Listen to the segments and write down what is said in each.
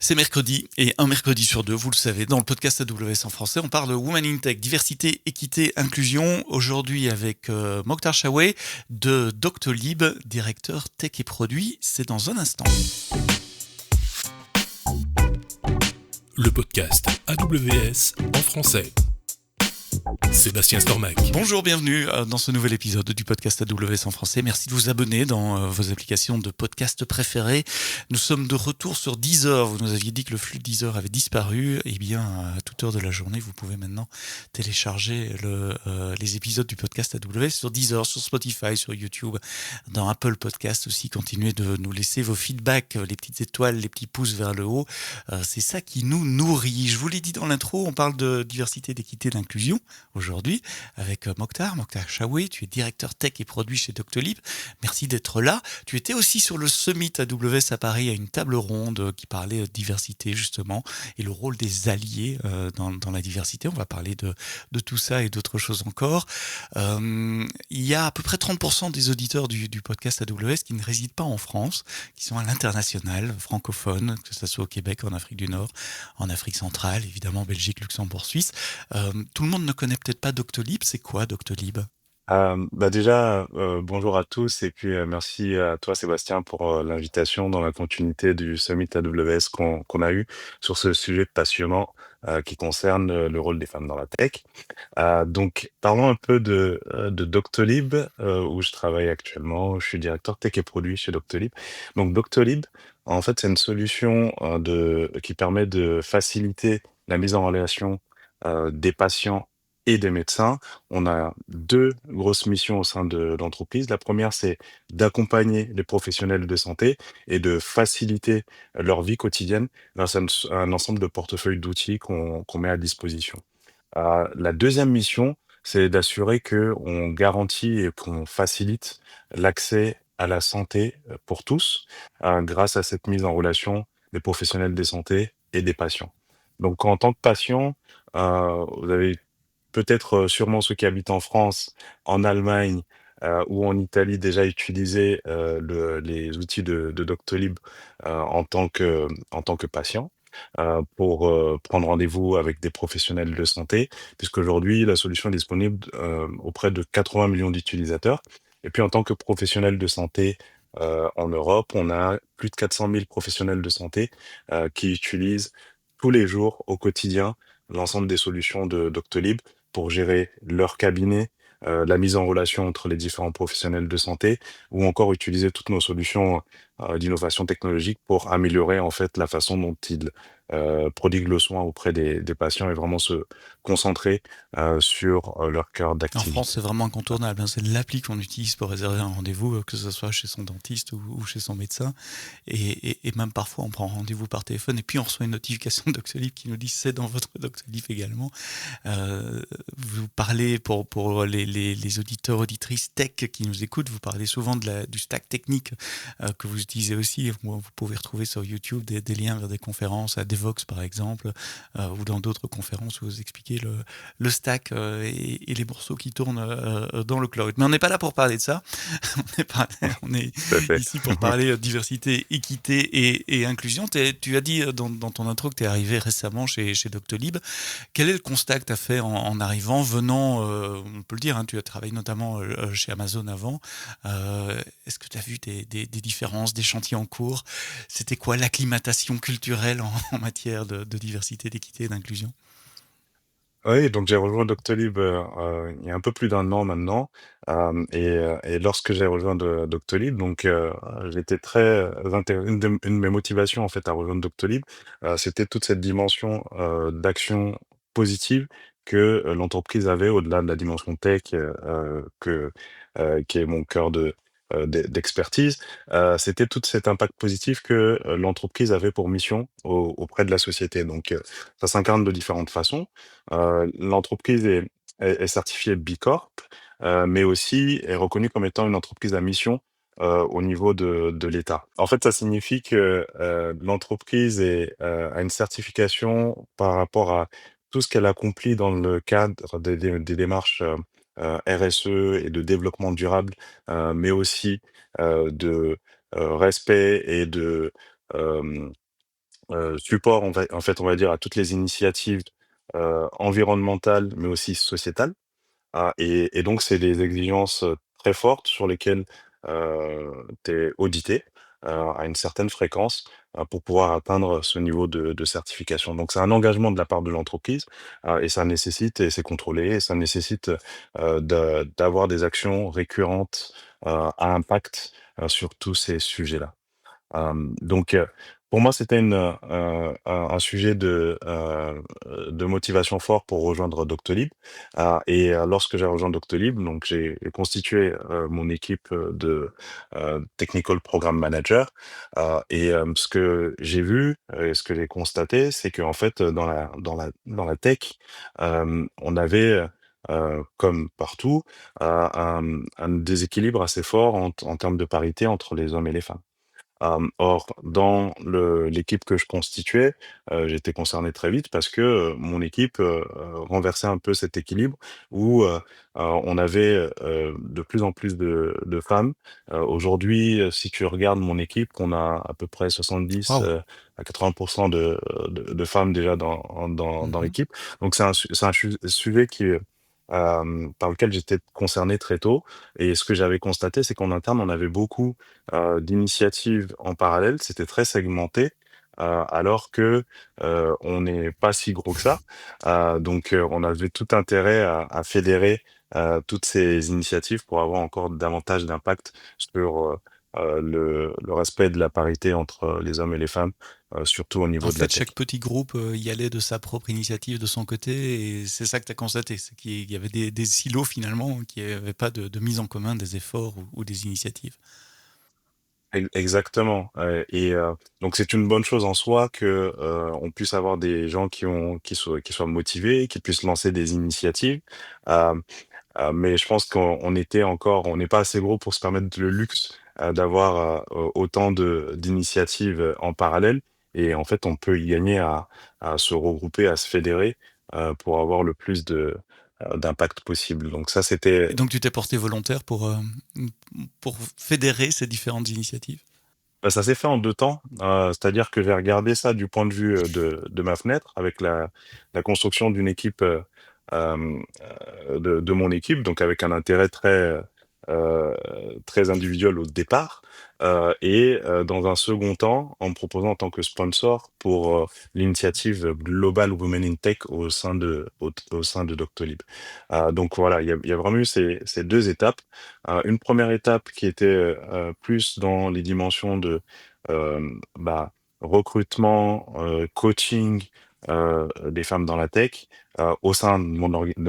C'est mercredi et un mercredi sur deux, vous le savez, dans le podcast AWS en français, on parle de Women in Tech, diversité, équité, inclusion. Aujourd'hui avec Mokhtar Chaway de Doctolib, directeur tech et produits. C'est dans un instant. Le podcast AWS en français. Sébastien Stormac. Bonjour, bienvenue dans ce nouvel épisode du podcast AWS en français. Merci de vous abonner dans vos applications de podcast préférées. Nous sommes de retour sur Deezer. Vous nous aviez dit que le flux Deezer avait disparu. Eh bien, à toute heure de la journée, vous pouvez maintenant télécharger les épisodes du podcast AWS sur Deezer, sur Spotify, sur YouTube, dans Apple Podcast aussi. Continuez de nous laisser vos feedbacks, les petites étoiles, les petits pouces vers le haut. C'est ça qui nous nourrit. Je vous l'ai dit dans l'intro, on parle de diversité, d'équité, d'inclusion aujourd'hui avec Mokhtar Chaway. Tu es directeur tech et produits chez Doctolib. Merci d'être là. Tu étais aussi sur le Summit AWS à Paris à une table ronde qui parlait diversité justement et le rôle des alliés dans la diversité. On va parler de tout ça et d'autres choses encore. Il y a à peu près 30% des auditeurs du podcast AWS qui ne résident pas en France, qui sont à l'international, francophones, que ce soit au Québec, en Afrique du Nord, en Afrique centrale, évidemment Belgique, Luxembourg, Suisse. Tout le monde ne connaît peut-être pas Doctolib. C'est quoi Doctolib? Déjà, bonjour à tous et puis, merci à toi Sébastien pour, l'invitation dans la continuité du Summit AWS qu'on a eu sur ce sujet passionnant, qui concerne, le rôle des femmes dans la tech. Donc parlons un peu de Doctolib, où je travaille actuellement. Je suis directeur tech et produits chez Doctolib. Donc Doctolib, en fait, c'est une solution, qui permet de faciliter la mise en relation, des patients et des médecins. On a 2 grosses missions au sein de l'entreprise. La première, c'est d'accompagner les professionnels de santé et de faciliter leur vie quotidienne grâce à un ensemble de portefeuilles d'outils qu'on met à disposition. La deuxième mission, c'est d'assurer qu'on garantit et qu'on facilite l'accès à la santé, pour tous, grâce à cette mise en relation des professionnels de santé et des patients. Donc en tant que patient, vous avez peut-être, sûrement ceux qui habitent en France, en Allemagne, ou en Italie déjà utilisé, les outils de Doctolib, en tant que patient, pour, prendre rendez-vous avec des professionnels de santé, puisqu'aujourd'hui la solution est disponible, auprès de 80 millions d'utilisateurs. Et puis en tant que professionnel de santé, en Europe, on a plus de 400 000 professionnels de santé, qui utilisent tous les jours, au quotidien, l'ensemble des solutions de Doctolib pour gérer leur cabinet, la mise en relation entre les différents professionnels de santé ou encore utiliser toutes nos solutions, d'innovation technologique pour améliorer en fait la façon dont ils, prodiguent le soin auprès des patients et vraiment se concentrer, sur, leur cœur En France, d'activité. c'est vraiment incontournable, hein. C'est l'appli qu'on utilise pour réserver un rendez-vous, que ce soit chez son dentiste ou chez son médecin. Et même parfois, on prend rendez-vous par téléphone et puis on reçoit une notification de Doctolib qui nous dit c'est dans votre Doctolib également. Vous parlez pour les auditeurs, auditrices tech qui nous écoutent, vous parlez souvent du stack technique que vous utilisez aussi. Vous pouvez retrouver sur YouTube des liens vers des conférences, à Devox par exemple, ou dans d'autres conférences où vous expliquez le stack et les morceaux qui tournent dans le cloud. Mais on n'est pas là pour parler de ça. On est Tout à fait. ici pour parler diversité, équité et inclusion. Tu as dit dans ton intro que tu es arrivé récemment chez Doctolib. Quel est le constat que tu as fait en arrivant, venant, on peut le dire, hein, tu as travaillé notamment chez Amazon avant. Est-ce que tu as vu des différences, des chantiers en cours? C'était quoi l'acclimatation culturelle en matière de diversité, d'équité et d'inclusion? Oui, donc j'ai rejoint Doctolib, il y a un peu plus d'un an maintenant, et lorsque j'ai rejoint Doctolib, donc j'étais très, une de mes motivations en fait à rejoindre Doctolib, c'était toute cette dimension, d'action positive que, l'entreprise avait au-delà de la dimension tech, qui est mon cœur d'expertise. C'était tout cet impact positif que, l'entreprise avait pour mission auprès de la société. Donc ça s'incarne de différentes façons. L'entreprise est certifiée B Corp, mais aussi est reconnue comme étant une entreprise à mission, au niveau de l'État. En fait, ça signifie que, l'entreprise a une certification par rapport à tout ce qu'elle accomplit dans le cadre des démarches, RSE et de développement durable, mais aussi, de, respect et de, hem support, en fait, on va dire, à toutes les initiatives, environnementales, mais aussi sociétales. Et donc c'est des exigences, très fortes sur lesquelles, tu es audité, à une certaine fréquence, pour pouvoir atteindre ce niveau de certification. Donc c'est un engagement de la part de l'entreprise, et ça nécessite et c'est contrôlé et ça nécessite, d'avoir des actions récurrentes, à impact, sur tous ces sujets-là. Donc, pour moi, c'était un sujet de motivation fort pour rejoindre Doctolib. Lorsque j'ai rejoint Doctolib, donc j'ai constitué, mon équipe, de technical program manager. Ce que j'ai vu, et ce que j'ai constaté, c'est qu'en fait, dans la tech, on avait, comme partout, un déséquilibre assez fort en termes de parité entre les hommes et les femmes. Or, dans l'équipe que je constituais, j'étais concerné très vite parce que, mon équipe, renversait un peu cet équilibre où, on avait, de plus en plus de femmes. Aujourd'hui, si tu regardes mon équipe, on a à peu près 70, Waouh! à 80 de femmes déjà dans Mmh. l'équipe. Donc c'est un sujet par lequel j'étais concerné très tôt et ce que j'avais constaté, c'est qu'en interne, on avait beaucoup d'initiatives en parallèle, c'était très segmenté, alors que, on n'est pas si gros que ça. On avait tout intérêt à fédérer, toutes ces initiatives pour avoir encore davantage d'impact sur, le respect de la parité entre les hommes et les femmes, surtout au En niveau de la fait, tech. chaque petit groupe, y allait de sa propre initiative, de son côté et c'est ça que tu as constaté? C'est qu'il y avait des silos finalement, qu'il y avait pas de mise en commun des efforts ou des initiatives? Exactement, donc c'est une bonne chose en soi que, on puisse avoir des gens qui soient motivés, qui puissent lancer des initiatives. Hem, mais je pense on n'est pas assez gros pour se permettre le luxe, d'avoir, autant d'initiatives, en parallèle et en fait, on peut y gagner à se regrouper, à se fédérer, pour avoir le plus d'impact possible. Donc ça, c'était Et donc tu t'es porté volontaire pour fédérer ces différentes initiatives? Bah, ça s'est fait en 2 temps, c'est-à-dire que j'ai regardé ça du point de vue, de ma fenêtre avec la construction d'une équipe, de mon équipe, donc avec un intérêt heu, très individuel au départ, dans un second temps, en me proposant en tant que sponsor pour, l'initiative Global Women in Tech au sein de Doctolib. Donc voilà, il y a vraiment eu ces 2 étapes. Une première étape qui était, plus dans les dimensions bah, recrutement, coaching, des femmes dans la tech, au sein de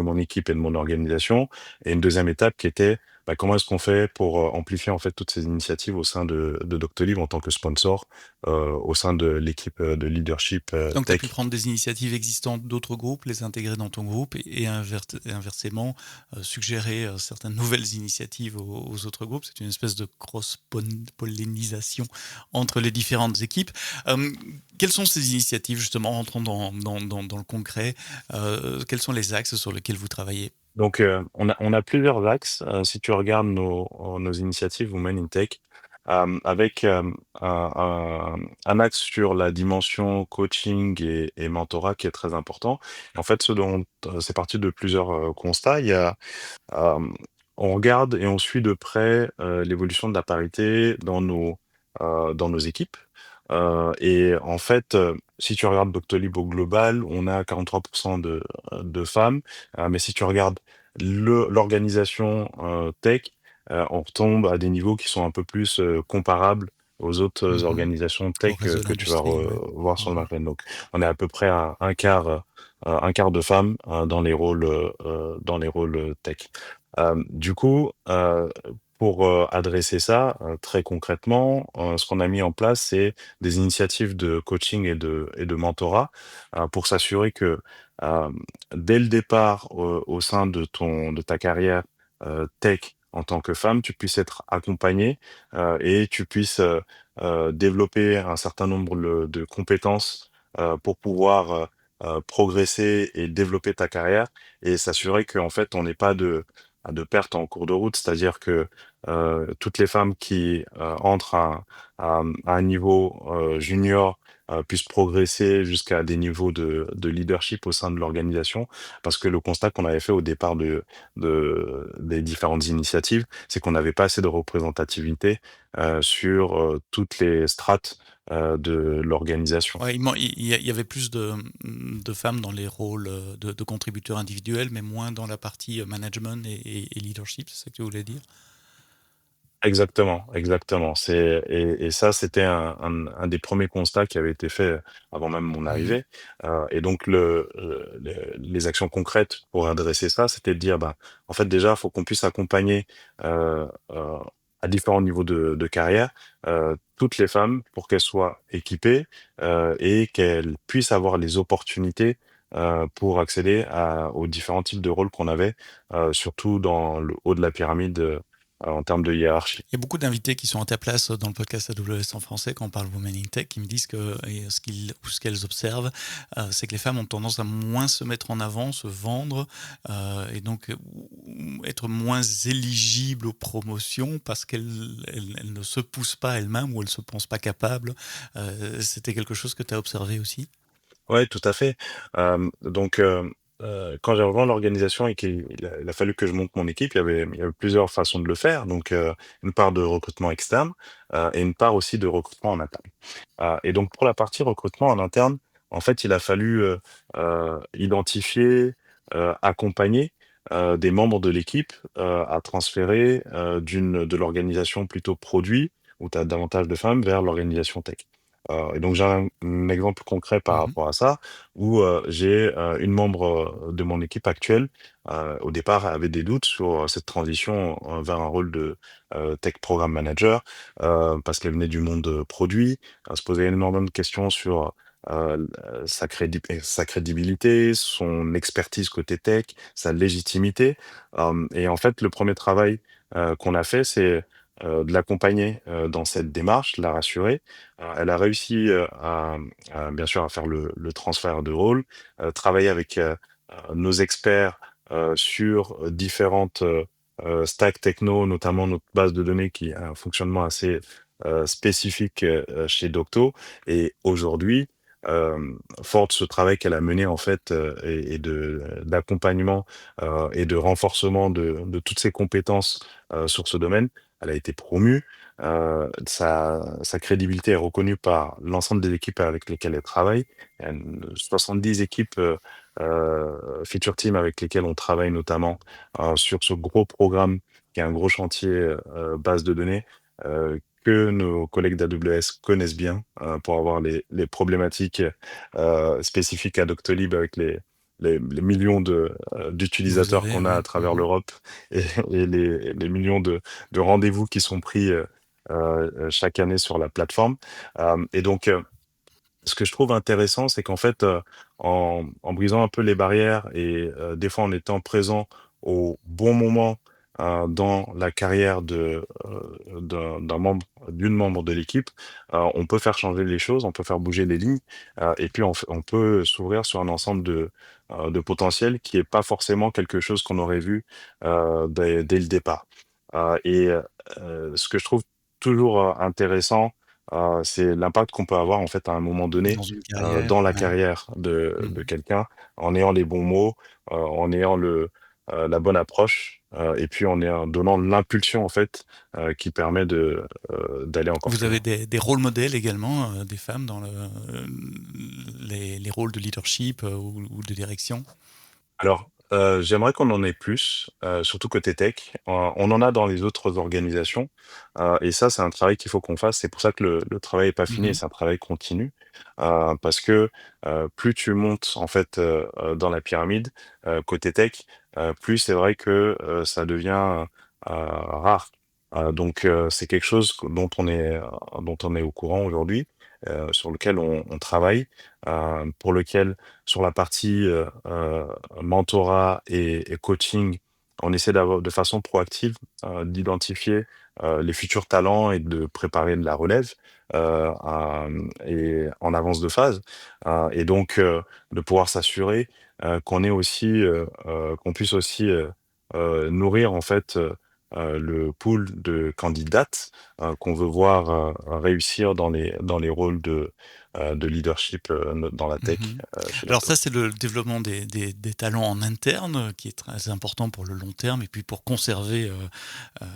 mon équipe et de mon organisation et une deuxième étape qui était, bah, comment est-ce qu'on fait pour, amplifier en fait toutes ces initiatives au sein de Doctolib en tant que sponsor, au sein de l'équipe, de leadership, Donc tu as pu tech. prendre des initiatives existantes d'autres groupes, les intégrer dans ton groupe et inversement, suggérer, certaines nouvelles initiatives aux autres groupes. C'est une espèce de cross pollinisation entre les différentes équipes. Hem, Quelles sont ces initiatives justement? Rentrons dans le concret. Quels sont les axes sur lesquels vous travaillez? Donc, on a plusieurs axes, si tu regardes nos initiatives Women in Tech, avec, un axe sur la dimension coaching et mentorat qui est très important. En fait, c'est parti de plusieurs, constats. Hem, on regarde et on suit de près, l'évolution de la parité dans nos équipes, et en fait, si tu regardes Doctolib au global, on a 43 de femmes, mais si tu regardes l'organisation, tech, on retombe à des niveaux qui sont un peu plus, comparables aux autres Mmh. organisations Au tech, reste de que tu vas l'industrie, ouais. voir sur le Mmh. marché. Donc on est à peu près à un quart de femmes, dans les rôles tech. Du coup, pour, adresser ça, très concrètement, ce qu'on a mis en place, c'est des initiatives de coaching et de mentorat, pour s'assurer que, hem, dès le départ, au sein de ta carrière, tech en tant que femme, tu puisses être accompagnée, et tu puisses, développer un certain nombre de compétences, pour pouvoir, progresser et développer ta carrière et s'assurer qu'en fait, on n'ait pas de perte en cours de route. C'est-à-dire que, toutes les femmes qui entrent à un niveau junior puissent progresser jusqu'à des niveaux de leadership au sein de l'organisation. Parce que le constat qu'on avait fait au départ des différentes initiatives, c'est qu'on n'avait pas assez de représentativité sur toutes les strates de l'organisation. Ouais, il y avait plus de femmes dans les rôles de contributeurs individuels, mais moins dans la partie management et leadership, c'est ça que tu voulais dire? Exactement, exactement. Et ça, c'était un des premiers constats qui avait été fait avant même mon Mhm. arrivée. Et donc, les actions concrètes pour adresser ça, c'était de dire, bah, en fait, déjà, il faut qu'on puisse accompagner à différents niveaux de carrière toutes les femmes pour qu'elles soient équipées et qu'elles puissent avoir les opportunités pour accéder aux différents types de rôles qu'on avait, surtout dans le haut de la pyramide en termes de hiérarchie. Il y a beaucoup d'invités qui sont à ta place dans le podcast AWS en français quand on parle Women in Tech qui me disent que ce qu'elles observent, c'est que les femmes ont tendance à moins se mettre en avant, se vendre et donc être moins éligibles aux promotions parce qu'elles ne se poussent pas elles-mêmes ou elles ne se pensent pas capables. C'était quelque chose que tu as observé aussi? Ouais, tout à fait. Quand j'ai rejoint l'organisation et qu'il a fallu que je monte mon équipe, il y avait plusieurs façons de le faire. Donc, une part de recrutement externe, et une part aussi de recrutement en interne. Et donc pour la partie recrutement en interne, en fait, il a fallu, identifier, accompagner, des membres de l'équipe, à transférer, de l'organisation plutôt produit, où tu as davantage de femmes, vers l'organisation tech. Et donc j'ai un exemple concret par Mhm. rapport à ça, où, j'ai, une membre, de mon équipe actuelle, au départ avait des doutes sur, cette transition, vers un rôle de, tech programme manager, parce qu'elle venait du monde, produit. Elle se posait énormément de questions sur, sa crédibilité, son expertise côté tech, sa légitimité. Et en fait, le premier travail, qu'on a fait, c'est, de l'accompagner, dans cette démarche, de la rassurer. Elle a réussi, bien sûr à faire le transfert de rôle, travailler avec, nos experts, sur différentes, stacks techno, notamment notre base de données qui a un fonctionnement assez, spécifique, chez Docto. Et aujourd'hui, fort de ce travail qu'elle a mené en fait, et d'accompagnement, et de renforcement de toutes ses compétences, sur ce domaine, elle a été promue. Sa crédibilité est reconnue par l'ensemble des équipes avec lesquelles elle travaille. Il y a 70 équipes, feature team avec lesquelles on travaille notamment, sur ce gros programme qui est un gros chantier, base de données, que nos collègues d'AWS connaissent bien, pour avoir les problématiques, spécifiques à Doctolib avec les millions Vous d'utilisateurs avez, qu'on a à ouais. travers Mhm. l'Europe et les millions de rendez-vous qui sont pris, chaque année sur la plateforme. Et donc, ce que je trouve intéressant, c'est qu'en fait, en brisant un peu les barrières et des fois en étant présent au bon moment, dans la carrière d'une membre de l'équipe, on peut faire changer les choses, on peut faire bouger les lignes, et puis on peut s'ouvrir sur un ensemble de potentiel qui est pas forcément quelque chose qu'on aurait vu, dès le départ. Ce que je trouve toujours, intéressant, c'est l'impact qu'on peut avoir en fait à un moment donné, Dans une carrière, dans la ouais. carrière de Mhm. quelqu'un, en ayant les bons mots, en ayant la bonne approche, et puis en donnant l'impulsion en fait, qui permet d'aller encore Vous plus avez loin. des rôles modèles également, des femmes dans les rôles de leadership ou de direction? Alors, j'aimerais qu'on en ait plus, surtout côté tech. On en a dans les autres organisations, et ça, c'est un travail qu'il faut qu'on fasse. C'est pour ça que le travail est pas fini et Mhm. c'est un travail continu, parce que, plus tu montes en fait, dans la pyramide, côté tech, plus c'est vrai que, ça devient, rare. C'est quelque chose dont on est au courant aujourd'hui, sur lequel on travaille, pour lequel sur la partie, mentorat et coaching, on essaie d'avoir de façon proactive, d'identifier, les futurs talents et de préparer de la relève, et en avance de phase, et donc de pouvoir s'assurer, qu'on puisse aussi, nourrir en fait, le pool de candidates qu'on veut voir réussir dans les rôles de leadership dans la tech Mmh. chez Alors ça, Dassault. c'est le développement des talents en interne, qui est très important pour le long terme et puis pour conserver, heu,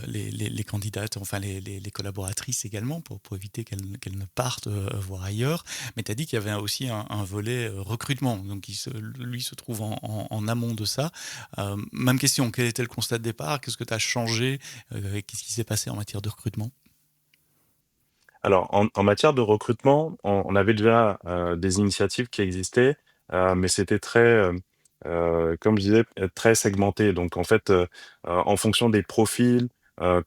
les candidates, enfin les collaboratrices également pour éviter qu'elles ne partent, voir ailleurs. Mais tu as dit qu'il y avait aussi un volet, recrutement, donc qui se trouve en amont de ça. Même question, quel était le constat de départ? Qu'est-ce que tu as changé? Qu'est-ce qui s'est passé en matière de recrutement? Alors, en matière de recrutement, on avait déjà des initiatives qui existaient, mais c'était très, comme je disais, très segmenté. Donc, en fait, en fonction des profils,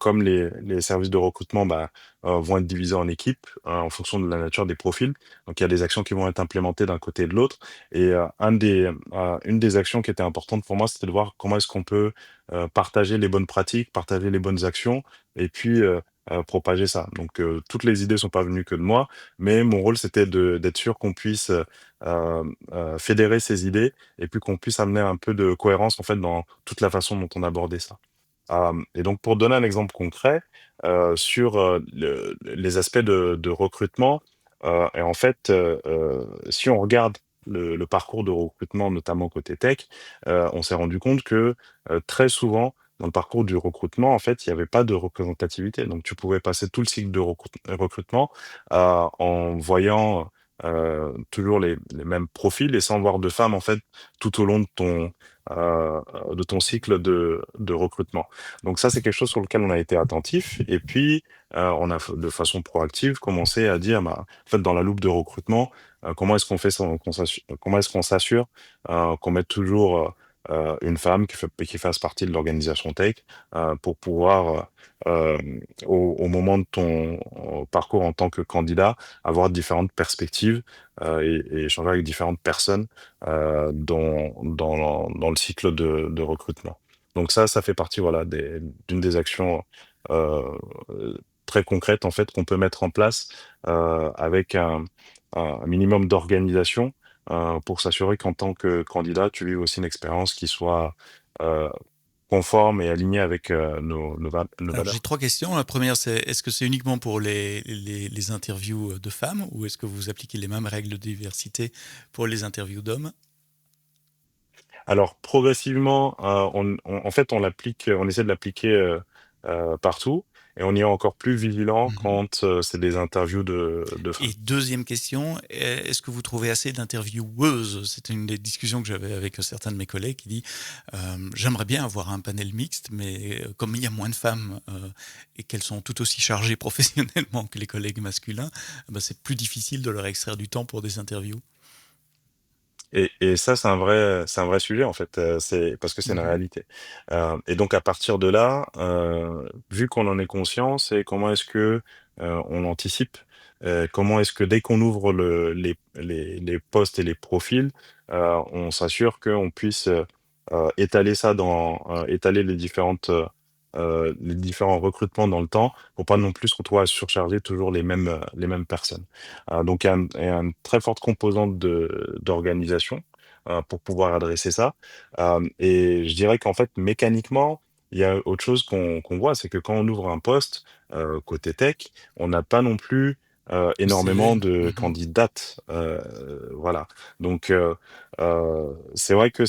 comme les services de recrutement bah, vont être divisés en équipes en fonction de la nature des profils. Donc, il y a des actions qui vont être implémentées d'un côté et de l'autre. Et une des actions qui était importante pour moi, c'était de voir comment est-ce qu'on peut partager les bonnes pratiques, partager les bonnes actions, et puis propager ça. Donc, toutes les idées sont pas venues que de moi, mais mon rôle, c'était d'être sûr qu'on puisse fédérer ces idées et puis qu'on puisse amener un peu de cohérence en fait dans toute la façon dont on abordait ça. Et donc, pour donner un exemple concret sur les aspects de recrutement, et en fait, si on regarde le parcours de recrutement, notamment côté tech, on s'est rendu compte que très souvent, dans le parcours du recrutement, en fait, il n'y avait pas de représentativité. Donc, tu pouvais passer tout le cycle de recrutement en voyant toujours les mêmes profils et sans voir de femmes, en fait, tout au long de ton cycle de recrutement. Donc ça, c'est quelque chose sur lequel on a été attentif. Et puis, on a, de façon proactive, commencé à dire, bah, en fait, dans la loupe de recrutement, comment est-ce qu'on fait ça, comment est-ce qu'on s'assure qu'on mette toujours une femme qui fasse partie de l'organisation tech pour pouvoir, au moment de ton parcours en tant que candidat, avoir différentes perspectives et échanger avec différentes personnes dans le cycle de recrutement. Donc ça fait partie voilà, d'une des actions très concrètes en fait, qu'on peut mettre en place avec un minimum d'organisation pour s'assurer qu'en tant que candidat, tu vives aussi une expérience qui soit euh, conforme et alignée avec nos Alors j'ai valeurs. 3 questions. La première, c'est est-ce que c'est uniquement pour les interviews de femmes ou est-ce que vous appliquez les mêmes règles de diversité pour les interviews d'hommes? Alors progressivement, en fait, on essaie de l'appliquer partout et on y est encore plus vigilant Mmh. quand c'est des interviews de Et femmes. deuxième question, est-ce que vous trouvez assez d'intervieweuses? C'était une des discussions que j'avais avec certains de mes collègues qui dit j'aimerais bien avoir un panel mixte, mais comme il y a moins de femmes et qu'elles sont tout aussi chargées professionnellement que les collègues masculins, bah, c'est plus difficile de leur extraire du temps pour des interviews. Et ça, c'est un vrai sujet en fait, c'est parce que c'est une Mhm. réalité. Et donc à partir de là, vu qu'on en est conscient, c'est comment est-ce que, on anticipe? Comment est-ce que dès qu'on ouvre les postes et les profils, on s'assure qu'on puisse, étaler ça étaler les différents recrutements dans le temps pour pas non plus se retrouver à surcharger toujours les mêmes personnes. Donc il y a une très forte composante d'organisation pour pouvoir adresser ça. Et je dirais qu'en fait, mécaniquement, il y a autre chose qu'on voit, c'est que quand on ouvre un poste côté tech, on n'a pas non plus Le énormément CV. de Mhm. candidates. Voilà. Donc, c'est vrai que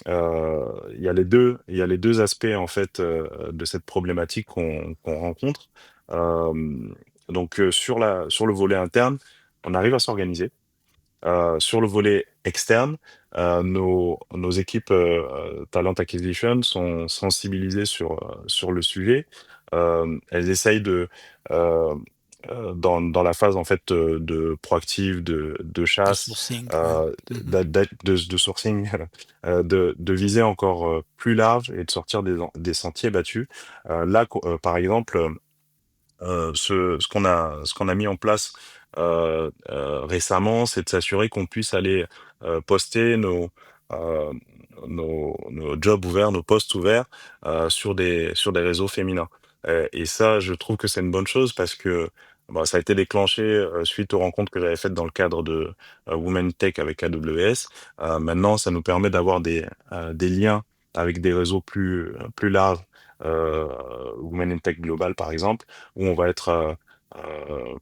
il y a les deux aspects en fait de cette problématique qu'on rencontre. Euh, donc, sur le volet interne, on arrive à s'organiser. Sur le volet externe, nos équipes Talent Acquisition sont sensibilisées sur le sujet. Elles essayent euh, dans la phase en fait de proactive, de De chasse, sourcing, ouais. Mhm. de sourcing, de viser encore plus large et de sortir des sentiers battus. Par exemple, ce qu'on a mis en place récemment, c'est de s'assurer qu'on puisse aller poster euh, nos jobs ouverts, nos postes ouverts sur des réseaux féminins. Et ça, je trouve que c'est une bonne chose parce que bah, ça a été déclenché suite aux rencontres que j'avais faites dans le cadre de Women Tech avec AWS. Maintenant, ça nous permet d'avoir des liens avec des réseaux plus larges euh, Women in Tech Global, par exemple, où on va être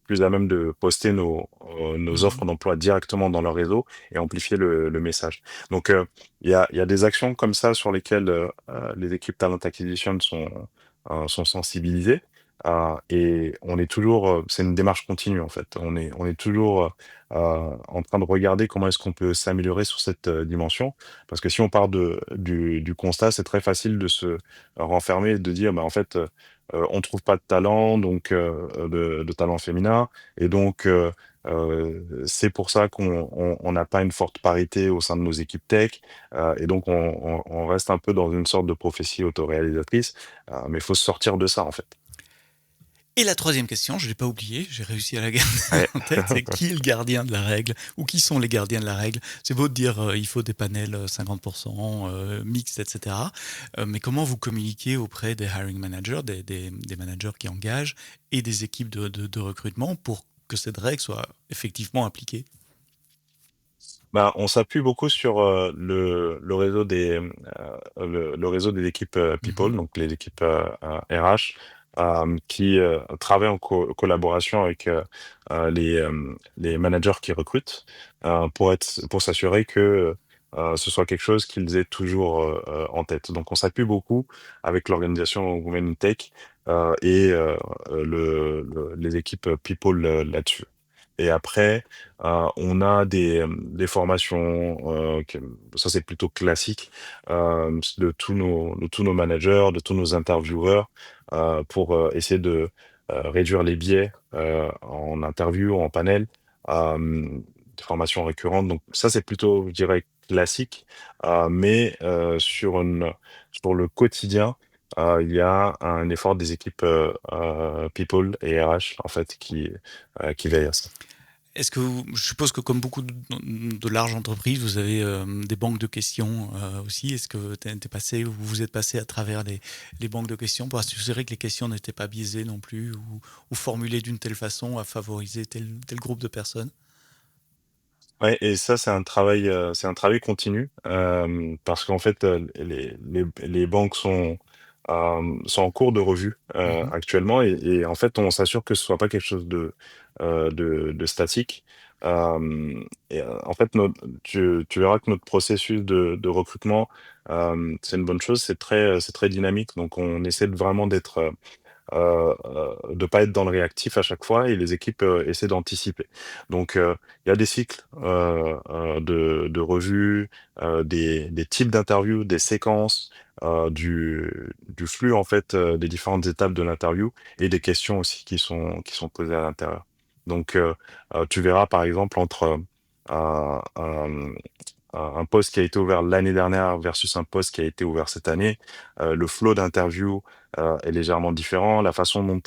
plus à même de poster nos Mhm. offres d'emploi directement dans leur réseau et amplifier le message. Donc, il y a des actions comme ça sur lesquelles les équipes Talent Acquisition sont sensibilisées. Et on est toujours, c'est une démarche continue en fait. On est toujours en train de regarder comment est-ce qu'on peut s'améliorer sur cette dimension. Parce que si on part du constat, c'est très facile de se renfermer et de dire, bah, en fait, on trouve pas de talent, donc de talent féminin, et donc c'est pour ça qu'on n'a pas une forte parité au sein de nos équipes tech, et donc on reste un peu dans une sorte de prophétie autoréalisatrice, mais il faut se sortir de ça en fait. Et la troisième question, je ne l'ai pas oubliée, j'ai réussi à la garder Ouais. en tête, c'est qui est le gardien de la règle ou qui sont les gardiens de la règle. C'est beau de dire il faut des panels 50% mixtes, etc. Mais comment vous communiquez auprès des hiring managers, des managers qui engagent et des équipes de recrutement pour que cette règle soit effectivement appliquée? Bah, on s'appuie beaucoup sur le réseau le réseau des équipes People, Mhm. donc les équipes RH, qui travaillent en collaboration avec les managers qui recrutent, pour s'assurer que ce soit quelque chose qu'ils aient toujours en tête. Donc on s'appuie beaucoup avec l'organisation Women in Tech et les équipes People là-dessus. Et après, on a des formations, ça c'est plutôt classique, de tous nos managers, de tous nos intervieweurs, pour essayer de réduire les biais en interview, en panel, des formations récurrentes. Donc ça c'est plutôt, je dirais, classique, mais sur le quotidien, il y a un effort des équipes People et RH en fait qui veillent à ça. Est-ce que je suppose que comme beaucoup de larges entreprises, vous avez des banques de questions aussi. Est-ce que t'es passé ou vous êtes passé à travers les banques de questions pour assurer que les questions n'étaient pas biaisées non plus ou formulées d'une telle façon à favoriser tel groupe de personnes? Ouais, et ça, c'est un travail continu, parce qu'en fait, les banques sont en cours de revue Mhm. actuellement, et en fait, on s'assure que ce soit pas quelque chose de statique. Et en fait, tu verras que notre processus de recrutement, c'est une bonne chose, c'est très dynamique, donc on essaie vraiment de pas être dans le réactif à chaque fois, et les équipes essaient d'anticiper. Donc, il y a des cycles de revue, des types d'interviews, des séquences, du flux en fait, des différentes étapes de l'interview, et des questions aussi qui sont posées à l'intérieur. Donc, tu verras par exemple entre un poste qui a été ouvert l'année dernière versus un poste qui a été ouvert cette année, le flow d'interview est légèrement différent. La façon dont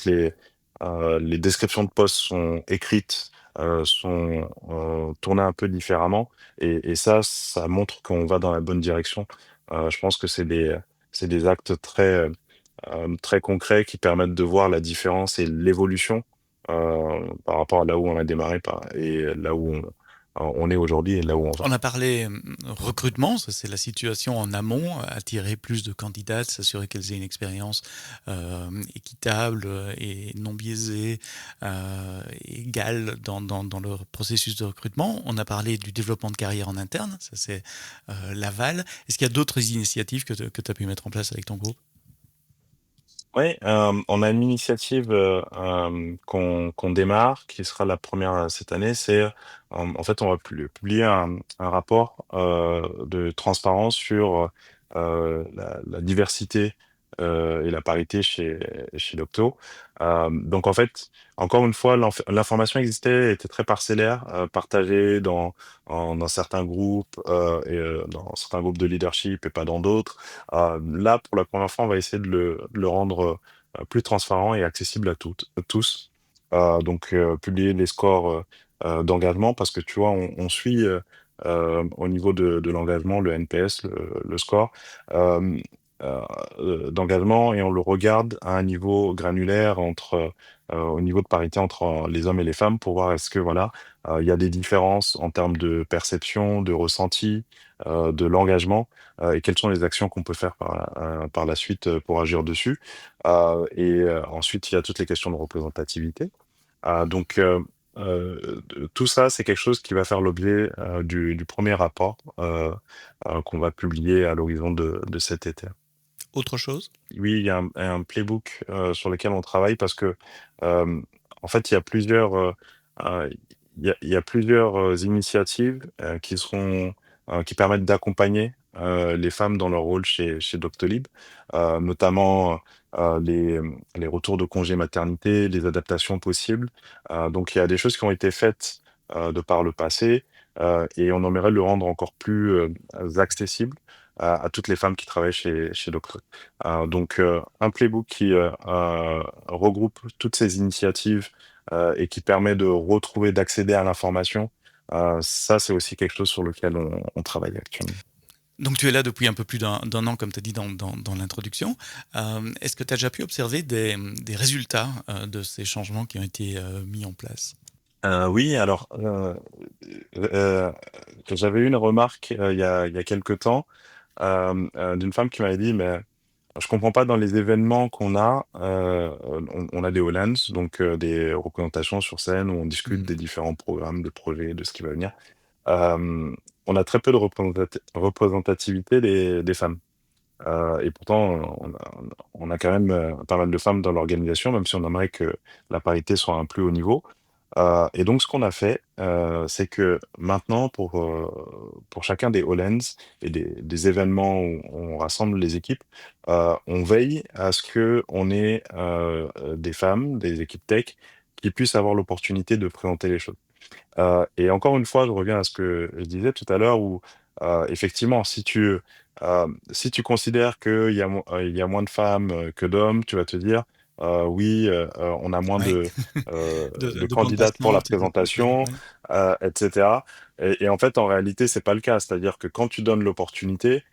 les descriptions de postes sont écrites sont tournées un peu différemment. Et ça montre qu'on va dans la bonne direction. Je pense que c'est des actes très concrets qui permettent de voir la différence et l'évolution par rapport à là où on a démarré et là où on est aujourd'hui et là où on va. On a parlé recrutement, ça c'est la situation en amont, attirer plus de candidates, s'assurer qu'elles aient une expérience équitable et non biaisée, égale dans leur processus de recrutement. On a parlé du développement de carrière en interne, ça c'est l'aval. Est-ce qu'il y a d'autres initiatives que tu as pu mettre en place avec ton groupe? Oui, on a une initiative qu'on démarre, qui sera la première cette année. C'est en fait, on va publier un rapport de transparence sur la diversité et la parité chez Docto. Donc en fait, encore une fois, l'information existait, était très parcellaire, partagée dans certains groupes, et dans certains groupes de leadership et pas dans d'autres. Là, pour la première fois, on va essayer de le rendre plus transparent et accessible à tous. Donc, publier les scores d'engagement, parce que tu vois, on suit au niveau de l'engagement, le NPS, le score. Euh, d'engagement et on le regarde à un niveau granulaire au niveau de parité entre les hommes et les femmes pour voir est-ce que voilà, il y a des différences en termes de perception, de ressenti, de l'engagement, et quelles sont les actions qu'on peut faire par la suite, pour agir dessus. Ensuite, il y a toutes les questions de représentativité. Donc, tout ça, c'est quelque chose qui va faire l'objet du premier rapport qu'on va publier à l'horizon de cet été. Autre chose? Oui, il y a un playbook sur lequel on travaille parce que, euh, en fait, euh, il y a plusieurs initiatives qui permettent d'accompagner les femmes dans leur rôle chez Doctolib, notamment les retours de congé maternité, les adaptations possibles. Donc, il y a des choses qui ont été faites de par le passé et on aimerait le rendre encore plus accessible à toutes les femmes qui travaillent chez Doctolib. Un playbook qui regroupe toutes ces initiatives et qui permet de retrouver, d'accéder à l'information, ça, c'est aussi quelque chose sur lequel on travaille actuellement. Donc tu es là depuis un peu plus d'un an, comme tu as dit dans l'introduction. Est-ce que tu as déjà pu observer des résultats de ces changements qui ont été mis en place? Oui, alors, j'avais eu une remarque il y a quelque temps d'une femme qui m'avait dit, mais je comprends pas dans les événements qu'on a, on a des Hollands, donc des représentations sur scène où on discute Mhm. des différents programmes, de projets, de ce qui va venir. Euh, on a très peu de représentativité des femmes. Et pourtant, on a quand même pas mal de femmes dans l'organisation, même si on aimerait que la parité soit à un plus haut niveau. Et donc, ce qu'on a fait, c'est que maintenant, pour chacun des Hollands et des événements où on rassemble les équipes, on veille à ce qu'on ait des femmes, des équipes tech, qui puissent avoir l'opportunité de présenter les choses. Et encore une fois, je reviens à ce que je disais tout à l'heure où, effectivement, si tu considères il y a moins de femmes, que d'hommes, tu vas te dire: «Oui, on a moins Ouais, de de bande candidates pour la passante, de candidats, présentation», ouais. et cetera. En fait, en réalité, c'est pas le cas. C'est-à-dire que quand tu donnes l'opportunité,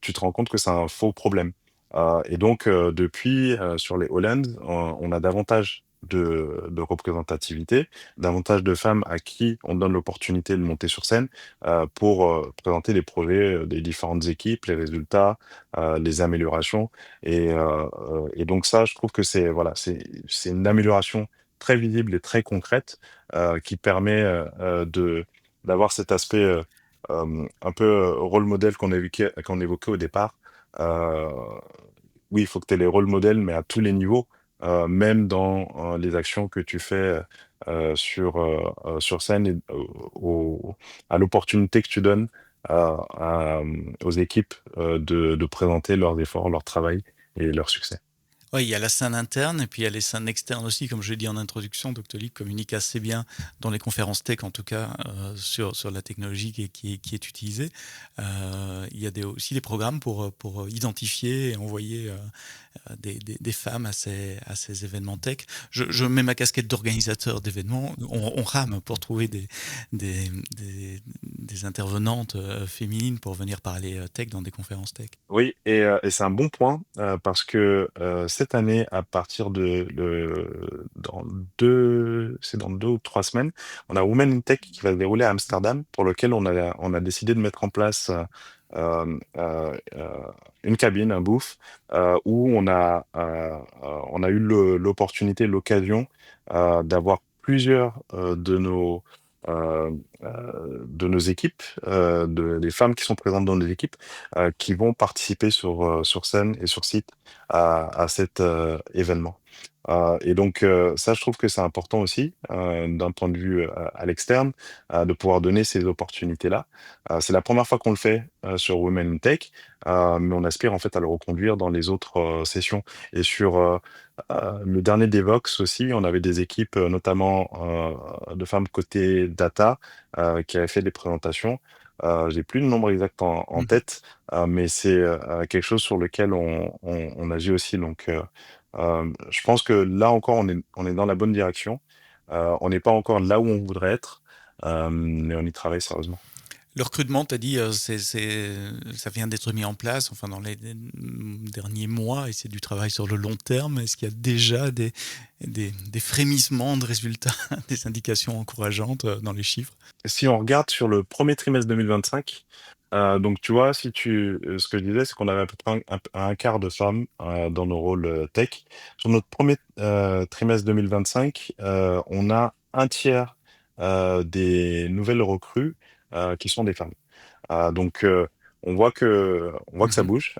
tu te rends compte que c'est un faux problème. Depuis, sur les Hollands, on a davantage de représentativité, davantage de femmes à qui on donne l'opportunité de monter sur scène pour présenter les projets des différentes équipes, les résultats, les améliorations. Donc ça, je trouve que c'est une amélioration très visible et très concrète qui permet d'avoir cet aspect un peu rôle modèle qu'on évoquait au départ. Euh, oui, il faut que tu aies les rôles modèles, mais à tous les niveaux, même dans les actions que tu fais sur scène et à l'opportunité que tu donnes aux équipes de présenter leurs efforts, leur travail et leur succès. Ouais, il y a la scène interne et puis il y a les scènes externes aussi. Comme je l'ai dit en introduction, Doctolib communique assez bien dans les conférences tech, en tout cas, sur la technologie qui est utilisée. Il y a aussi des programmes pour identifier et envoyer des femmes à ces événements tech. Je mets ma casquette d'organisateur d'événements. On rame pour trouver des intervenantes féminines pour venir parler tech dans des conférences tech. Oui, et c'est un bon point parce que cette année, à partir c'est dans 2 ou 3 semaines, on a Women in Tech qui va se dérouler à Amsterdam, pour lequel on a décidé de mettre en place une cabine, un booth, où on a eu l'opportunité, l'occasion d'avoir plusieurs euh, de nos équipes, des femmes qui sont présentes dans nos équipes qui vont participer sur scène et sur site à cet événement. Ça, je trouve que c'est important aussi, d'un point de vue à l'externe, de pouvoir donner ces opportunités-là. C'est la première fois qu'on le fait sur Women in Tech, mais on aspire en fait à le reconduire dans les autres sessions. Et sur le dernier Devox aussi, on avait des équipes, notamment de femmes côté data, qui avaient fait des présentations. J'ai plus le nombre exact en Mhm. tête, mais c'est quelque chose sur lequel on agit aussi. Je pense que là encore, on est dans la bonne direction. On n'est pas encore là où on voudrait être, mais on y travaille sérieusement. Le recrutement, tu as dit, ça vient d'être mis en place, enfin dans les derniers mois, et c'est du travail sur le long terme. Est-ce qu'il y a déjà des frémissements de résultats, des indications encourageantes dans les chiffres? Si on regarde sur le premier trimestre 2025, donc tu vois, ce que je disais, c'est qu'on avait à peu près un quart de femmes, dans nos rôles, tech. Sur notre premier trimestre 2025, on a un tiers des nouvelles recrues, qui sont des femmes. Donc on voit que ça Mmh. bouge,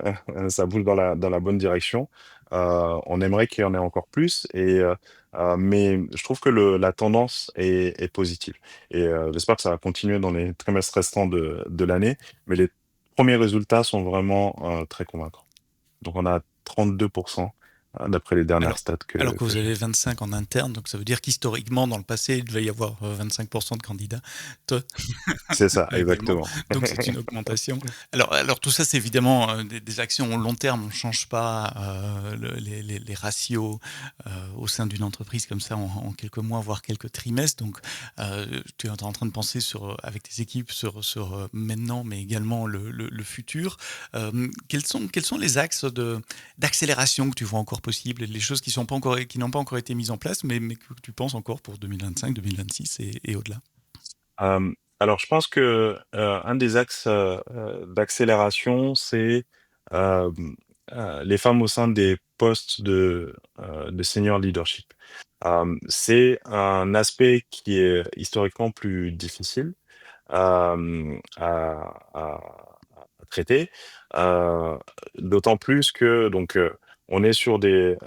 ça bouge dans la bonne direction. On aimerait qu'il y en ait encore plus mais je trouve que la tendance est positive j'espère que ça va continuer dans les trimestres restants de l'année, mais les premiers résultats sont vraiment, très convaincants. Donc on a 32 d'après les dernières Alors stats alors que que que vous j'ai. avez 25 en interne, donc ça veut dire qu'historiquement, dans le passé, il devait y avoir, 25 de candidats. Toi C'est ça, également, exactement. donc c'est une augmentation. Alors tout ça, c'est évidemment, des actions au long terme. On ne change pas, les ratios, au sein d'une entreprise comme ça en quelques mois, voire quelques trimestres. Donc, tu es en train de penser avec tes équipes sur maintenant, mais également le futur. Quels sont les axes d'accélération que tu vois encore possibles, les choses qui n'ont pas encore été mises en place, mais que tu penses encore pour 2025, 2026 et au-delà? Alors je pense que, un des axes, d'accélération, c'est, hem, les femmes au sein des postes de senior leadership. C'est un aspect qui est historiquement plus difficile, à traiter, heu, d'autant plus que on est sur des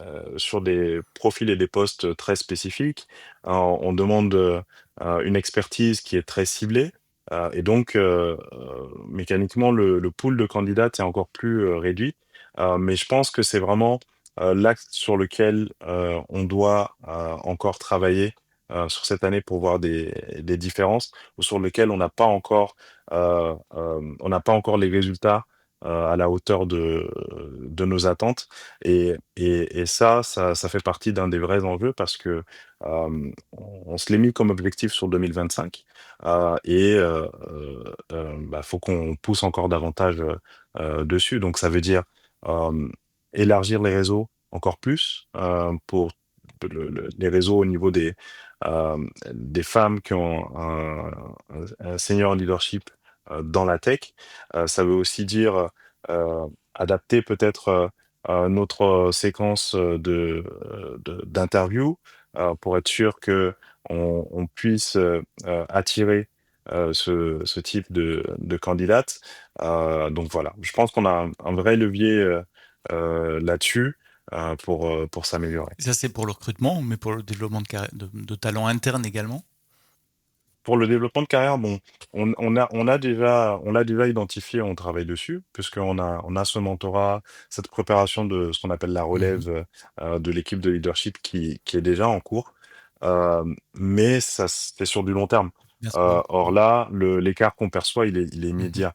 profils et des postes très spécifiques. On demande, une expertise qui est très ciblée, mécaniquement le pool de candidats est encore plus, réduit. Mais je pense que c'est vraiment, l'axe sur lequel, on doit, encore travailler, sur cette année pour voir des différences ou sur lequel on n'a pas encore les résultats, à la hauteur de nos attentes et ça fait partie d'un des vrais enjeux parce que, on se l'est mis comme objectif sur 2025, faut qu'on pousse encore davantage, dessus. Donc ça veut dire, élargir les réseaux encore plus, pour les réseaux au niveau des femmes qui ont un senior leadership, dans la tech. Ça veut aussi dire, adapter peut-être, notre séquence, d'interviews, pour être sûr qu'on puisse, attirer, ce type de candidate. Donc voilà, je pense qu'on a un vrai levier, là-dessus, pour s'améliorer. Ça, c'est pour le recrutement, mais pour le développement de talents internes également? Pour le développement de carrière, bon, on l'a déjà identifié, on travaille dessus, puisqu'on a ce mentorat, cette préparation de ce qu'on appelle la Mmh. relève, de l'équipe de leadership qui est déjà en cours. Mais ça, c'est sur du long terme. Bien sûr. Or là, l'écart qu'on perçoit, il est Mmh. immédiat.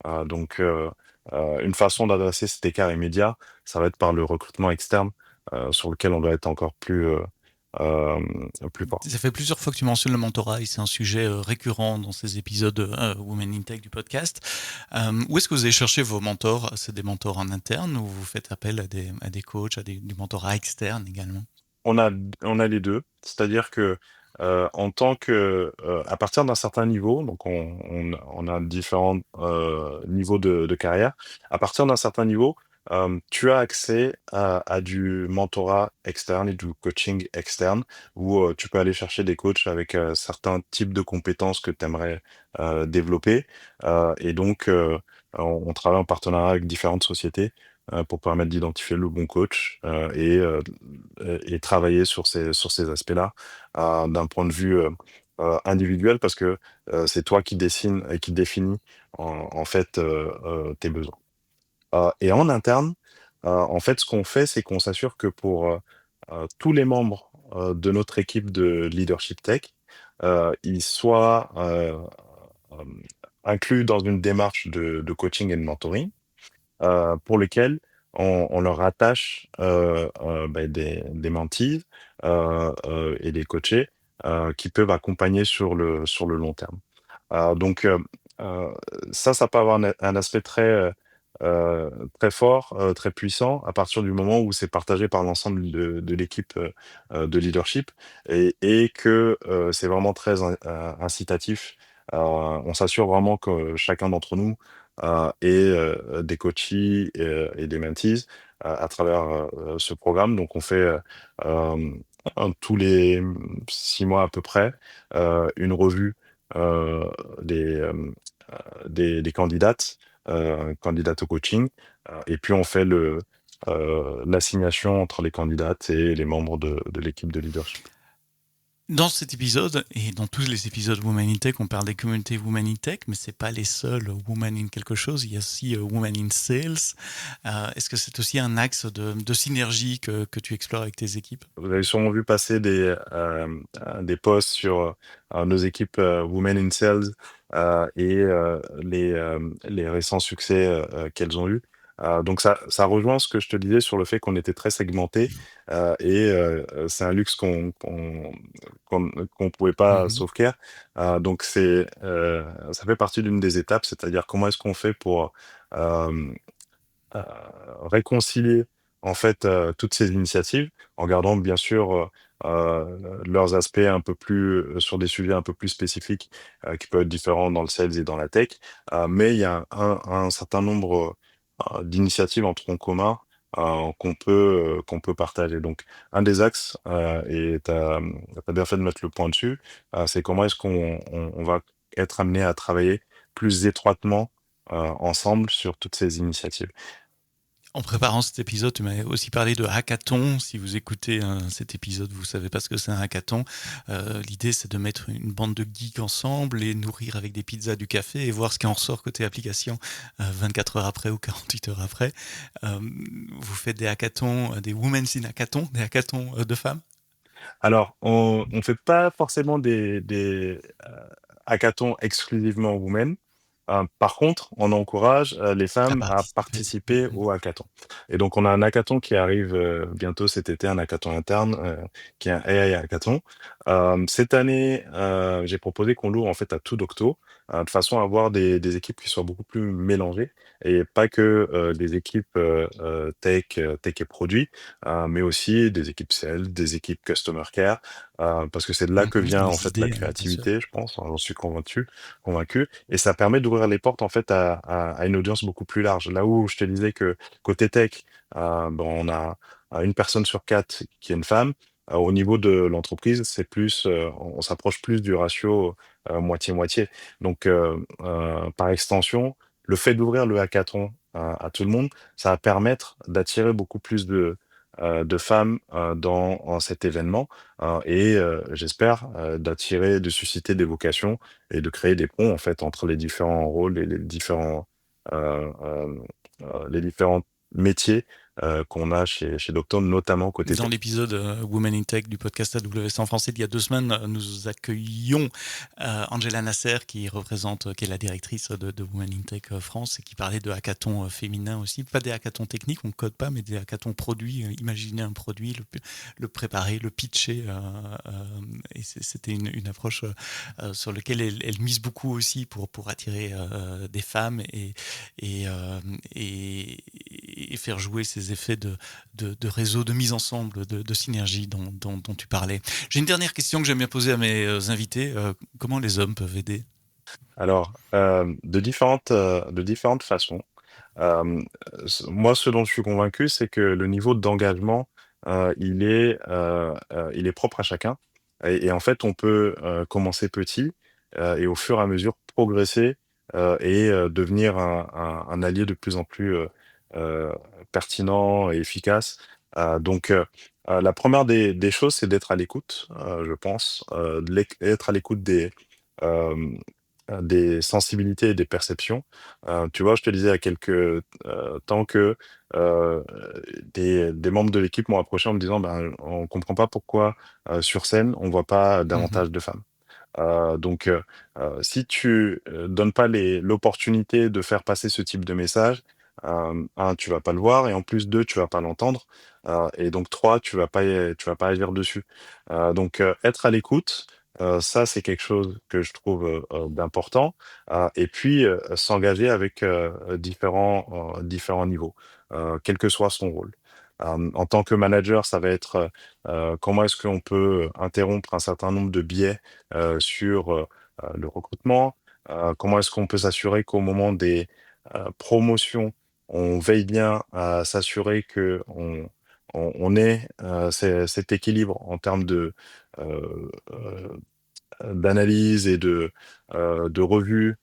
Une façon d'adresser cet écart immédiat, ça va être par le recrutement externe, sur lequel on doit être encore plus fort. Ça fait plusieurs fois que tu mentionnes le mentorat et c'est un sujet récurrent dans ces épisodes Women in Tech du podcast. Où est-ce que vous allez chercher vos mentors? C'est des mentors en interne ou vous faites appel à des coachs, du mentorat externe également? On a les 2, c'est-à-dire que, en tant que, à partir d'un certain niveau, donc on a différents, niveaux de carrière. À partir d'un certain niveau, tu as accès à du mentorat externe et du coaching externe où, tu peux aller chercher des coachs avec, certains types de compétences que tu aimerais, développer, on travaille en partenariat avec différentes sociétés, pour permettre d'identifier le bon coach, et travailler sur ces aspects-là, d'un point de vue, individuel parce que, c'est toi qui dessine et qui définis en fait, tes besoins. Et en interne, en fait, ce qu'on fait, c'est qu'on s'assure que pour, tous les membres, de notre équipe de leadership tech, ils soient, hem, inclus dans une démarche de coaching et de mentoring pour lesquels on leur rattache, des mentees, et des coachés, qui peuvent accompagner sur le long terme. Donc, Heu, ça peut avoir un aspect très fort, très puissant à partir du moment où c'est partagé par l'ensemble de l'équipe, de leadership et que, c'est vraiment très incitatif. On s'assure vraiment que chacun d'entre nous, ait, des coachs et des mentees à travers, ce programme. Donc on fait, hem, tous les, 6 mois à peu près, une revue, heu, des, hem des candidates au coaching, et puis on fait l'assignation entre les candidates et les membres de l'équipe de leadership. Dans cet épisode, et dans tous les épisodes Women in Tech, on parle des communautés Women in Tech, mais c'est pas les seuls Women in quelque chose. Il y a aussi Women in Sales. Est-ce que c'est aussi un axe de synergie que tu explores avec tes équipes? Vous avez sûrement vu passer des posts sur, nos équipes, Women in Sales, et les récents succès, qu'elles ont eus. Donc ça rejoint ce que je te disais sur le fait qu'on était très segmentés, c'est un luxe qu'on pouvait pas Mhm. s'offrir. Donc ça fait partie d'une des étapes, c'est-à-dire comment est-ce qu'on fait pour, hem heu, réconcilier en fait, toutes ces initiatives en gardant bien sûr, leurs aspects un peu plus, sur des sujets un peu plus spécifiques, qui peuvent être différents dans le sales et dans la tech. Mais il y a un certain nombre, d'initiatives en tronc commun, qu'on peut partager. Donc un des axes, et tu as bien fait de mettre le point dessus, c'est comment est-ce qu'on va être amené à travailler plus étroitement, ensemble sur toutes ces initiatives. En préparant cet épisode, tu m'as aussi parlé de hackathon. Si vous écoutez cet épisode, vous savez pas ce que c'est un hackathon. L'idée, c'est de mettre une bande de geeks ensemble, les nourrir avec des pizzas, du café et voir ce qui en ressort côté application 24 heures après ou 48 heures après. Euh, Vous faites des hackathons, des women's in hackathon, des hackathons de femmes? Alors, on fait pas forcément des hackathons exclusivement women. Par contre, on encourage, les À femmes à participer. participer au hackathon et donc on a un hackathon qui arrive, bientôt cet été, un hackathon interne, qui est un AI hackathon. Cette année, j'ai proposé qu'on l'ouvre en fait à tout docto, de façon à avoir des équipes qui soient beaucoup plus mélangées et pas que, des équipes, tech et produits, mais aussi des équipes sales, des équipes customer care, parce que c'est de là que vient en Les fait la idées, bien sûr. créativité, je pense, hein, j'en suis convaincu et ça permet d'ouvrir les portes en fait à une audience beaucoup plus large. Là où je te disais que côté tech, bon, on a, une personne sur 4 qui est une femme, au niveau de l'entreprise, c'est plus, on s'approche plus du ratio, moitié-moitié. Donc par extension, le fait d'ouvrir le hackathon à tout le monde, ça va permettre d'attirer beaucoup plus de femmes, dans cet événement, j'espère, d'attirer, de susciter des vocations et de créer des ponts, en fait, entre les différents rôles et les différents métiers, qu'on a chez Doctone, notamment côté Dans tech. l'épisode Women in Tech du podcast AWS en français d'il y a 2 semaines, nous accueillions Angela Nasser qui est la directrice de Women in Tech France et qui parlait de hackathons féminins aussi. Pas des hackathons techniques, on ne code pas, mais des hackathons produits. Imaginer un produit, le préparer, le pitcher. Et c'était une approche sur laquelle elle mise beaucoup aussi pour attirer des femmes et, euh, et, et faire jouer ces effets de réseau, de mise ensemble, de synergie dont tu parlais. J'ai une dernière question que j'aime bien poser à mes invités. Comment les hommes peuvent aider? Alors, de différentes façons. Hem, Moi, ce dont je suis convaincu, c'est que le niveau d'engagement, il est propre à chacun et en fait, on peut, commencer petit, et au fur et à mesure progresser, devenir un allié de plus en plus, heu, pertinent et efficace. La première des choses, c'est d'être à l'écoute, je pense, être à l'écoute des sensibilités et des perceptions. Tu vois, je te disais il y a quelques, temps que, heu, des membres de l'équipe m'ont approché en me disant: «Ben, on comprend pas pourquoi, sur scène, on voit pas Mhm. davantage de femmes». Si tu, donnes pas l'opportunité de faire passer ce type de message, 1, tu vas pas le voir et en plus 2, tu vas pas l'entendre, et donc 3, tu vas pas agir dessus. Être à l'écoute, Ça, c'est quelque chose que je trouve, d'important, et puis, s'engager avec, différents niveaux, quel que soit son rôle. En tant que manager, ça va être, comment est-ce qu'on peut interrompre un certain nombre de biais, sur, le recrutement? Comment est-ce qu'on peut s'assurer qu'au moment des, promotions, on veille bien à s'assurer qu'on ait, cet équilibre en termes d'analyse et de revue,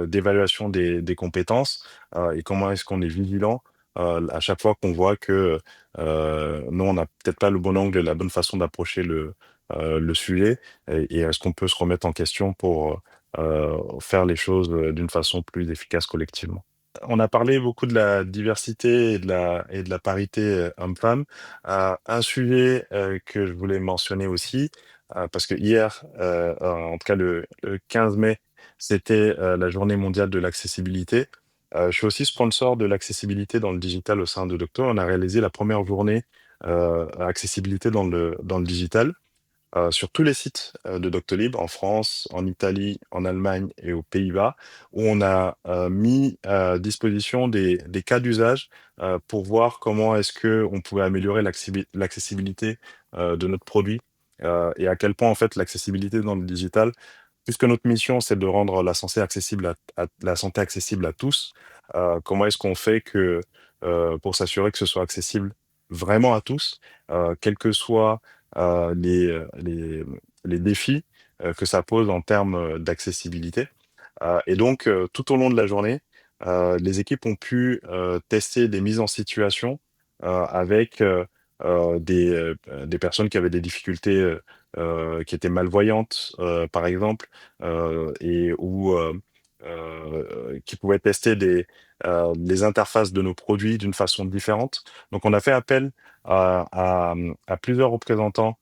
d'évaluation des compétences, et comment est-ce qu'on est vigilant, à chaque fois qu'on voit que, nous, on n'a peut-être pas le bon angle et la bonne façon d'approcher le sujet, et est-ce qu'on peut se remettre en question pour, faire les choses, d'une façon plus efficace collectivement. On a parlé beaucoup de la diversité et de la parité, homme-femme. Un sujet, que je voulais mentionner aussi, parce que hier, en tout cas le 15 mai, c'était, la journée mondiale de l'accessibilité. Je suis aussi sponsor de l'accessibilité dans le digital au sein de Docto. On a réalisé la première journée, accessibilité dans le digital, sur tous les sites, de Doctolib en France, en Italie, en Allemagne et aux Pays-Bas, où on a, mis à disposition des cas d'usage, pour voir comment est-ce qu'on pouvait améliorer l'accessibilité, de notre produit, et à quel point en fait l'accessibilité dans le digital, puisque notre mission c'est de rendre la santé accessible à tous, comment est-ce qu'on fait que, pour s'assurer que ce soit accessible vraiment à tous, quels que soient les défis, que ça pose en termes, d'accessibilité. Et donc, tout au long de la journée, les équipes ont pu, tester des mises en situation, avec, des personnes qui avaient des difficultés, qui étaient malvoyantes, par exemple, et ou, qui pouvaient tester les interfaces de nos produits d'une façon différente. Donc on a fait appel à plusieurs représentants,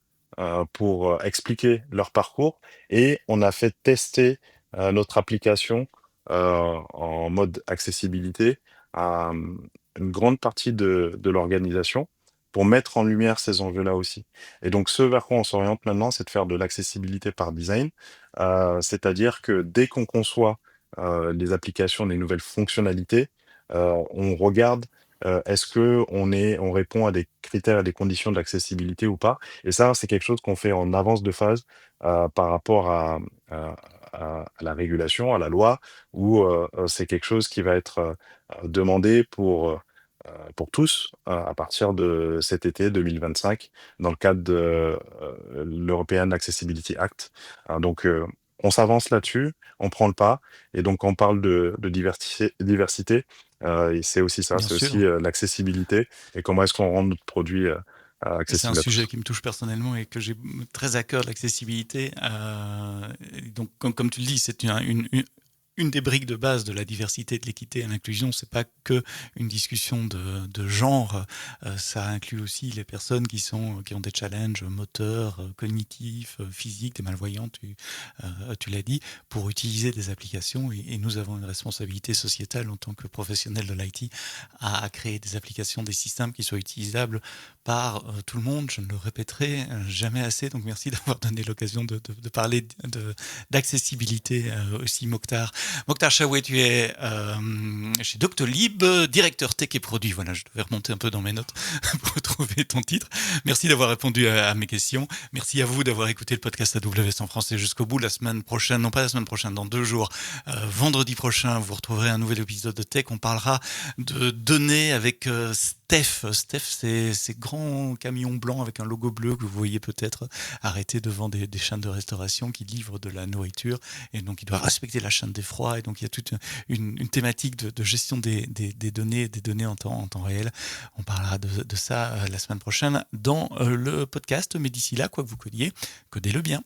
pour, expliquer leur parcours, et on a fait tester, notre application, en mode accessibilité à, une grande partie de l'organisation, pour mettre en lumière ces enjeux-là aussi. Et donc ce vers quoi on s'oriente maintenant, c'est de faire de l'accessibilité par design, c'est-à-dire que dès qu'on conçoit, les applications, les nouvelles fonctionnalités, on regarde, est-ce qu'on répond à des critères et des conditions d'accessibilité ou pas? Et ça, c'est quelque chose qu'on fait en avance de phase, par rapport à la régulation, à la loi, où, c'est quelque chose qui va être, demandé pour tous, à partir de cet été 2025, dans le cadre de, l'European Accessibility Act. Donc, on s'avance là-dessus, on prend le pas, et donc quand on parle de diversité, et c'est aussi ça, Bien c'est aussi, sûr. l'accessibilité et comment est-ce qu'on rend notre produit, Et c'est un accessible à sujet tous. qui me touche personnellement et que j'ai très à cœur, l'accessibilité. Et donc, comme tu le dis, c'est une des briques de base de la diversité, de l'équité et de l'inclusion. C'est pas que une discussion de genre. Ça inclut aussi les personnes qui ont des challenges moteurs, cognitifs, physiques, des malvoyants. Tu l'as dit, pour utiliser des applications. Et nous avons une responsabilité sociétale en tant que professionnels de l'IT à créer des applications, des systèmes qui soient utilisables par tout le monde. Je ne le répéterai jamais assez. Donc merci d'avoir donné l'occasion de parler d'accessibilité aussi, Mokhtar. Mokhtar Chaoué, tu es chez Doctolib, directeur tech et produit. Voilà, je devais remonter un peu dans mes notes pour retrouver ton titre. Merci d'avoir répondu à mes questions. Merci à vous d'avoir écouté le podcast AWS en français jusqu'au bout. La semaine prochaine, non pas la semaine prochaine, dans 2 jours, vendredi prochain, vous retrouverez un nouvel épisode de Tech. On parlera de données avec Steph. Steph, c'est ces grands camions blancs avec un logo bleu que vous voyez peut-être arrêtés devant des chaînes de restauration qui livrent de la nourriture. Et donc, il doit respecter la chaîne des froids. Et donc, il y a toute une thématique de gestion des données en temps réel. On parlera de ça la semaine prochaine dans le podcast. Mais d'ici là, quoi que vous codiez, codez-le bien.